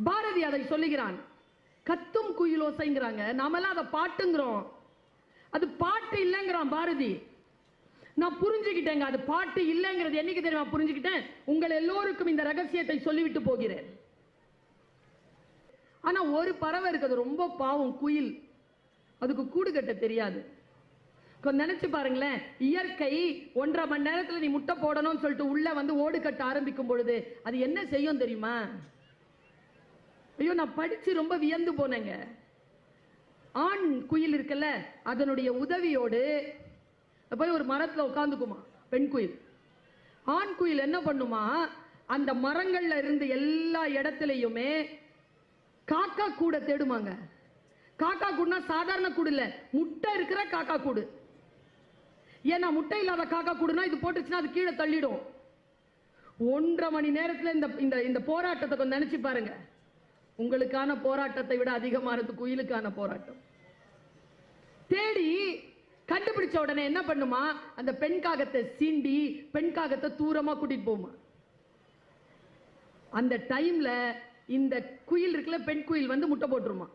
பாரதி அதை சொல்லுகிறான். கத்தும் குயிலோசைங்கிறாங்க, நாமெல்லாம் அதை பாட்டுங்கிறோம். அது பாட்டு இல்லைங்கிறான் பாரதி. நான் புரிஞ்சுக்கிட்டேங்க, அது பாட்டு இல்லைங்கிறது என்னைக்கு தெரியுமா புரிஞ்சுக்கிட்டேன்? உங்கள் எல்லோருக்கும் இந்த ரகசியத்தை சொல்லிவிட்டு போகிறேன். ஆனா ஒரு பறவை இருக்குது, ரொம்ப பாவம், குயில். அதுக்கு கூடு கட்ட தெரியாது. நினைச்சு பாருங்களேன், இயற்கை 1.5 மணி நேரத்தில் நீ முட்டை போடணும்னு சொல்லிட்டு உள்ள வந்து ஓடு கட்ட ஆரம்பிக்கும் பொழுது அது என்ன செய்யும் தெரியுமா? ஐயோ, நான் படிச்சு ரொம்ப வியந்து போனேங்க. ஆண் குயில் இருக்குல்ல, அதனுடைய உதவியோடு போய் ஒரு மரத்தில் உட்காந்துக்குமா பெண் குயில். ஆண் குயில் என்ன பண்ணுமா, அந்த மரங்கள்ல இருந்து எல்லா இடத்துலையுமே காக்கா கூட தேடுமாங்க. காக்கா கூடுனா சாதாரண கூடு இல்ல, முட்டை இருக்கிற காக்கா கூடு. ஏன்னா முட்டை இல்லாத காக்கா கூடுனா இது போட்டுச்சுன்னா அது கீழே தள்ளிடும். 1.5 மணி நேரத்தில் இந்த இந்த போராட்டத்தை கொஞ்சம் நினைச்சு பாருங்க. உங்களுக்கான போராட்டத்தை விட அதிகமானது குயிலுக்கான போராட்டம். தேடி கண்டுபிடிச்ச உடனே என்ன பண்ணுமா, அந்த பெண் காகத்தை சீண்டி பெண் காகத்தை தூரமா கூட்டிட்டு போமா. அந்த டைம்ல இந்த குயில் இருக்குல்ல, பெண் குயில் வந்து முட்டை போட்டுருமா.